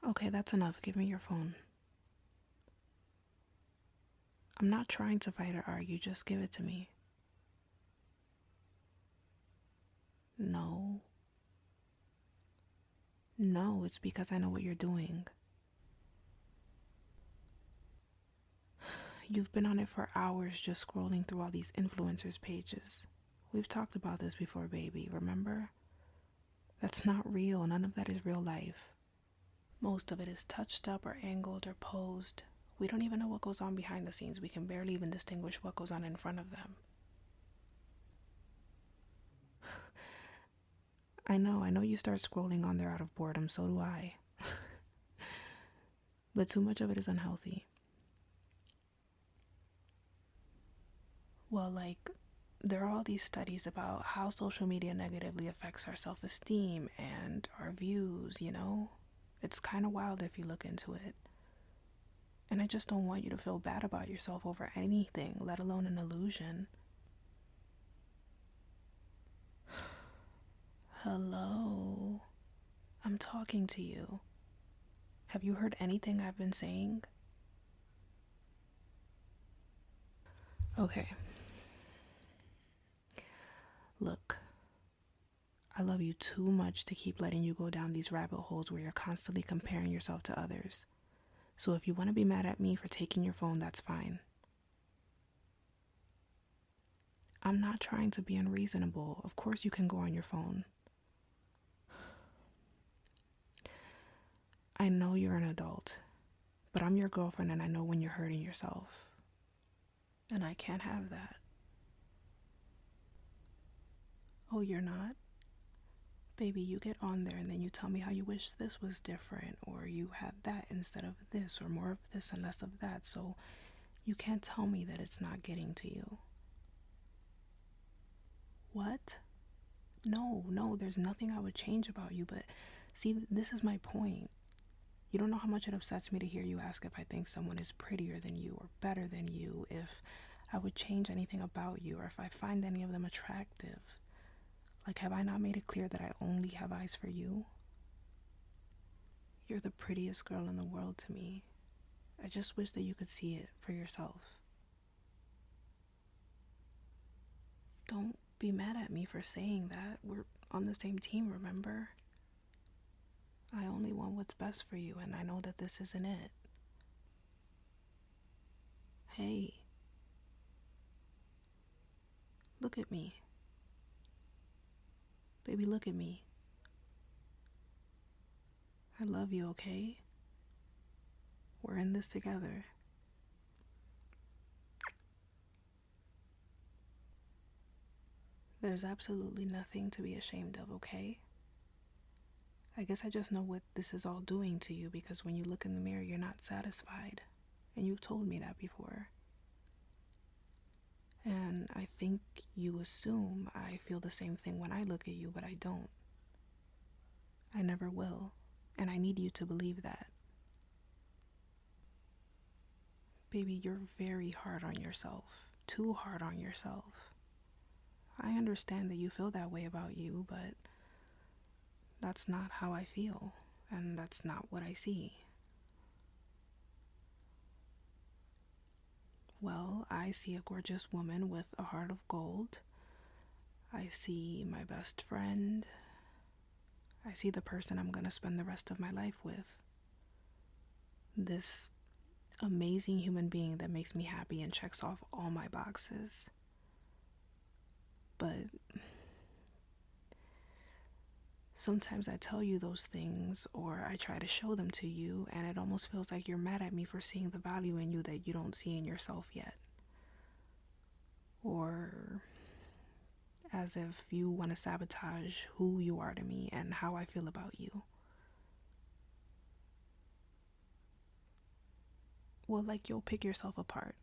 Okay, that's enough. Give me your phone. I'm not trying to fight or argue. Just give it to me. No. No, it's because I know what you're doing. You've been on it for hours just scrolling through all these influencers' pages. We've talked about this before, baby, remember? That's not real. None of that is real life. Most of it is touched up or angled or posed. We don't even know what goes on behind the scenes. We can barely even distinguish what goes on in front of them. I know you start scrolling on there out of boredom, so do I. But too much of it is unhealthy. Well, there are all these studies about how social media negatively affects our self-esteem and our views, you know? It's kind of wild if you look into it. And I just don't want you to feel bad about yourself over anything, let alone an illusion. Hello? I'm talking to you. Have you heard anything I've been saying? Okay. Look, I love you too much to keep letting you go down these rabbit holes where you're constantly comparing yourself to others. So if you want to be mad at me for taking your phone, that's fine. I'm not trying to be unreasonable. Of course you can go on your phone. I know you're an adult, but I'm your girlfriend and I know when you're hurting yourself. And I can't have that. Oh, you're not? Baby, you get on there and then you tell me how you wish this was different, or you had that instead of this, or more of this and less of that, so you can't tell me that it's not getting to you. What? No, there's nothing I would change about you, but see, this is my point. You don't know how much it upsets me to hear you ask if I think someone is prettier than you or better than you, if I would change anything about you, or if I find any of them attractive. Like, have I not made it clear that I only have eyes for you? You're the prettiest girl in the world to me. I just wish that you could see it for yourself. Don't be mad at me for saying that. We're on the same team, remember? I only want what's best for you, and I know that this isn't it. Hey. Look at me. Baby, look at me. I love you, okay? We're in this together. There's absolutely nothing to be ashamed of, okay? I guess I just know what this is all doing to you because when you look in the mirror, you're not satisfied. And you've told me that before. And I think you assume I feel the same thing when I look at you, but I don't. I never will. And I need you to believe that. Baby, you're very hard on yourself. Too hard on yourself. I understand that you feel that way about you, but that's not how I feel, and that's not what I see. Well, I see a gorgeous woman with a heart of gold. I see my best friend. I see the person I'm going to spend the rest of my life with. This amazing human being that makes me happy and checks off all my boxes. But sometimes I tell you those things, or I try to show them to you, and it almost feels like you're mad at me for seeing the value in you that you don't see in yourself yet. Or as if you want to sabotage who you are to me and how I feel about you. Well, you'll pick yourself apart.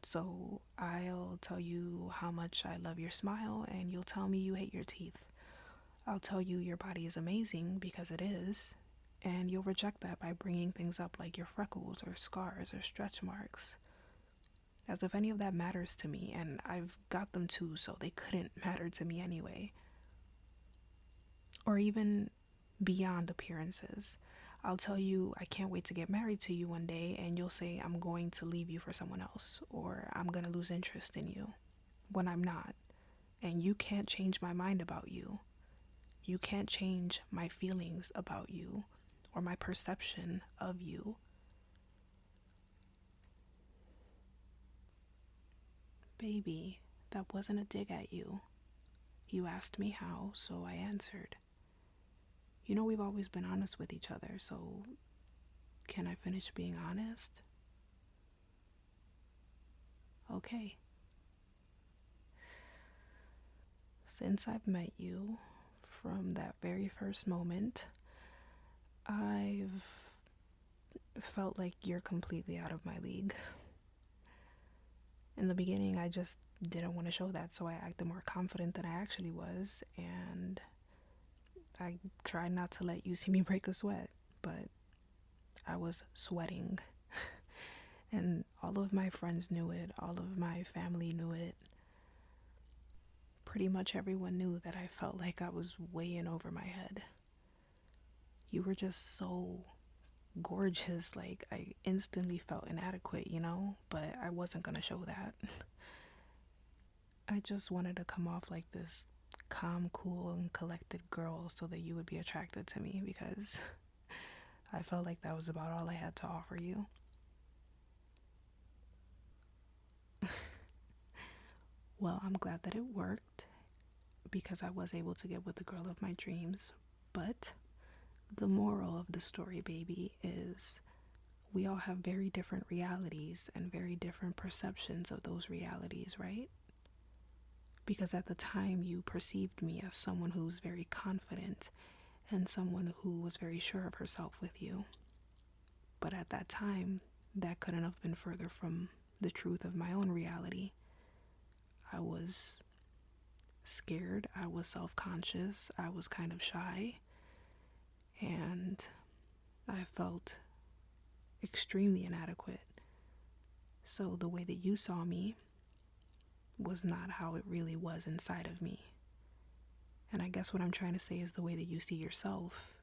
So I'll tell you how much I love your smile, and you'll tell me you hate your teeth. I'll tell you your body is amazing, because it is, and you'll reject that by bringing things up like your freckles or scars or stretch marks. As if any of that matters to me, and I've got them too, so they couldn't matter to me anyway. Or even beyond appearances. I'll tell you I can't wait to get married to you one day, and you'll say I'm going to leave you for someone else, or I'm going to lose interest in you, when I'm not. And you can't change my mind about you. You can't change my feelings about you or my perception of you. Baby, that wasn't a dig at you. You asked me how, so I answered. You know we've always been honest with each other, so can I finish being honest? Okay. Since I've met you, from that very first moment, I've felt like you're completely out of my league. In the beginning, I just didn't want to show that, so I acted more confident than I actually was, and I tried not to let you see me break a sweat, but I was sweating. And all of my friends knew it, all of my family knew it. Pretty much everyone knew that I felt like I was way in over my head. You were just so gorgeous, like I instantly felt inadequate, but I wasn't gonna show that. I just wanted to come off like this calm, cool, and collected girl so that you would be attracted to me, because I felt like that was about all I had to offer you. Well, I'm glad that it worked, because I was able to get with the girl of my dreams. But the moral of the story, baby, is we all have very different realities and very different perceptions of those realities, right? Because at the time you perceived me as someone who's very confident and someone who was very sure of herself with you. But at that time, that couldn't have been further from the truth of my own reality. I was scared, I was self-conscious, I was kind of shy, and I felt extremely inadequate. So the way that you saw me was not how it really was inside of me. And I guess what I'm trying to say is the way that you see yourself,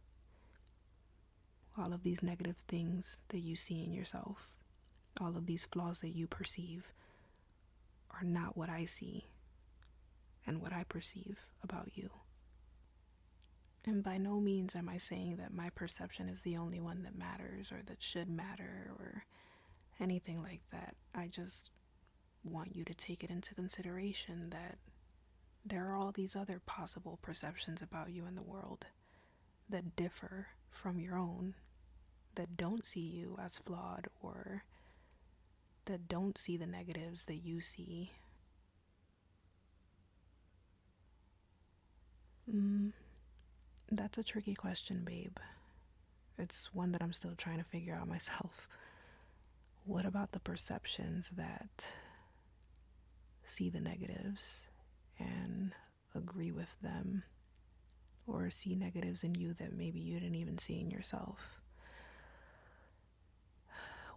all of these negative things that you see in yourself, all of these flaws that you perceive are not what I see and what I perceive about you. And by no means am I saying that my perception is the only one that matters or that should matter or anything like that. I just want you to take it into consideration that there are all these other possible perceptions about you in the world that differ from your own, that don't see you as flawed or that don't see the negatives that you see. That's a tricky question, babe. It's one that I'm still trying to figure out myself. What about the perceptions that see the negatives and agree with them, or see negatives in you that maybe you didn't even see in yourself?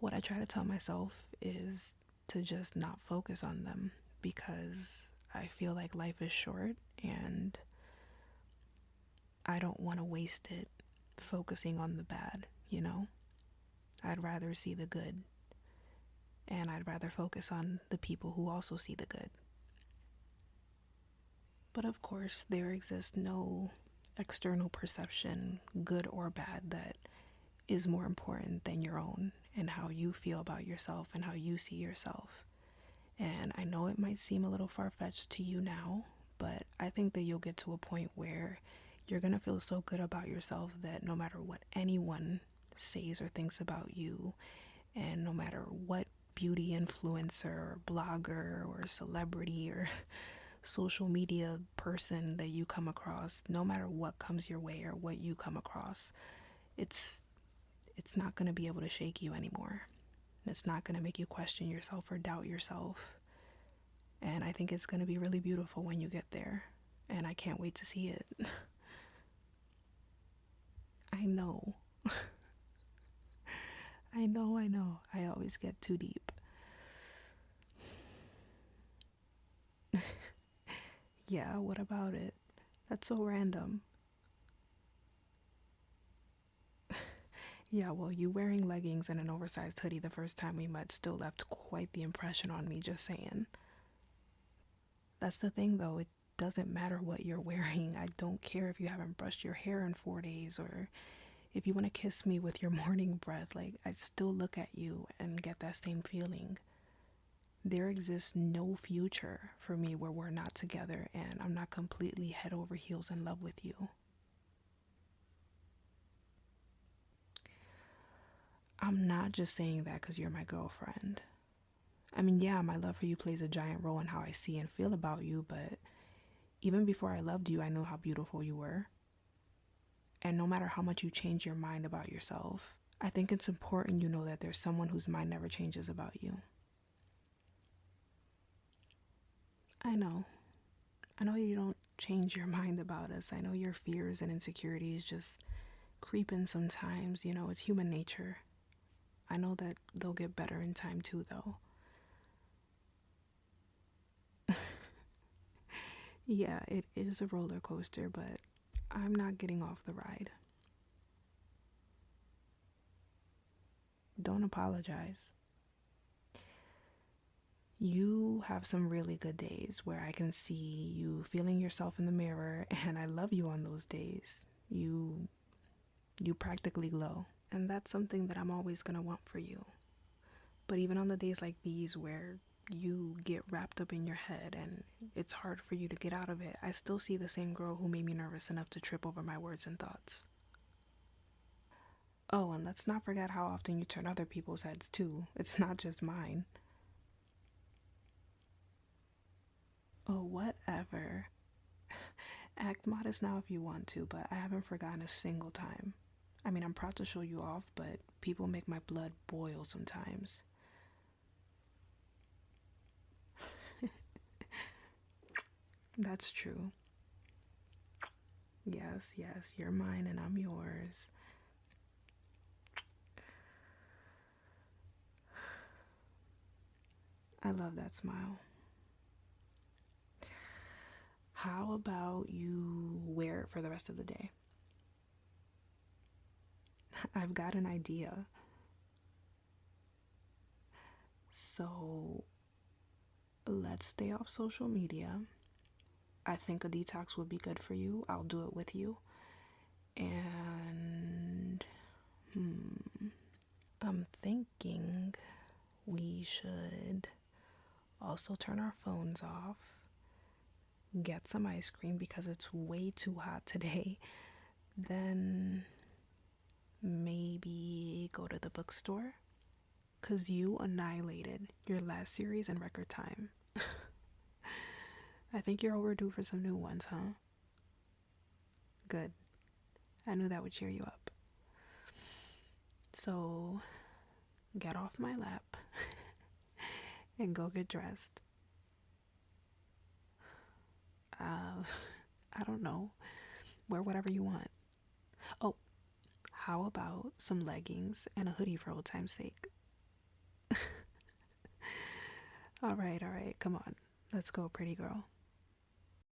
What I try to tell myself is to just not focus on them, because I feel like life is short and I don't want to waste it focusing on the bad, I'd rather see the good, and I'd rather focus on the people who also see the good. But of course, there exists no external perception, good or bad, that is more important than your own and how you feel about yourself and how you see yourself. And I know it might seem a little far-fetched to you now, but I think that you'll get to a point where you're gonna feel so good about yourself that no matter what anyone says or thinks about you, and no matter what beauty influencer or blogger or celebrity or social media person that you come across, no matter what comes your way or what you come across, it's not going to be able to shake you anymore. It's not going to make you question yourself or doubt yourself. And I think it's going to be really beautiful when you get there. And I can't wait to see it. I know. I know. I always get too deep. Yeah, what about it? That's so random. Yeah, well, you wearing leggings and an oversized hoodie the first time we met still left quite the impression on me, just saying. That's the thing though, it doesn't matter what you're wearing. I don't care if you haven't brushed your hair in 4 days or if you want to kiss me with your morning breath. Like, I still look at you and get that same feeling. There exists no future for me where we're not together and I'm not completely head over heels in love with you. I'm not just saying that because you're my girlfriend. I mean, yeah, my love for you plays a giant role in how I see and feel about you, but even before I loved you, I knew how beautiful you were. And no matter how much you change your mind about yourself, I think it's important you know that there's someone whose mind never changes about you. I know. I know you don't change your mind about us. I know your fears and insecurities just creep in sometimes. You know, it's human nature. I know that they'll get better in time too, though. Yeah, it is a roller coaster, but I'm not getting off the ride. Don't apologize. You have some really good days where I can see you feeling yourself in the mirror, and I love you on those days. You practically glow, and that's something that I'm always going to want for you. But even on the days like these where you get wrapped up in your head and it's hard for you to get out of it, I still see the same girl who made me nervous enough to trip over my words and thoughts. Oh, and let's not forget how often you turn other people's heads too. It's not just mine. Oh, whatever. Act modest now if you want to, but I haven't forgotten a single time. I mean, I'm proud to show you off, but people make my blood boil sometimes. That's true. Yes, yes, you're mine and I'm yours. I love that smile. How about you wear it for the rest of the day? I've got an idea. So let's stay off social media. I think a detox would be good for you. I'll do it with you. And I'm thinking we should also turn our phones off, get some ice cream because it's way too hot today, then maybe go to the bookstore because you annihilated your last series in record time. I think you're overdue for some new ones, huh? Good. I knew that would cheer you up. So get off my lap and go get dressed. Uh, I don't know. Wear whatever you want. Oh, how about some leggings and a hoodie for old time's sake? All right, come on. Let's go, pretty girl.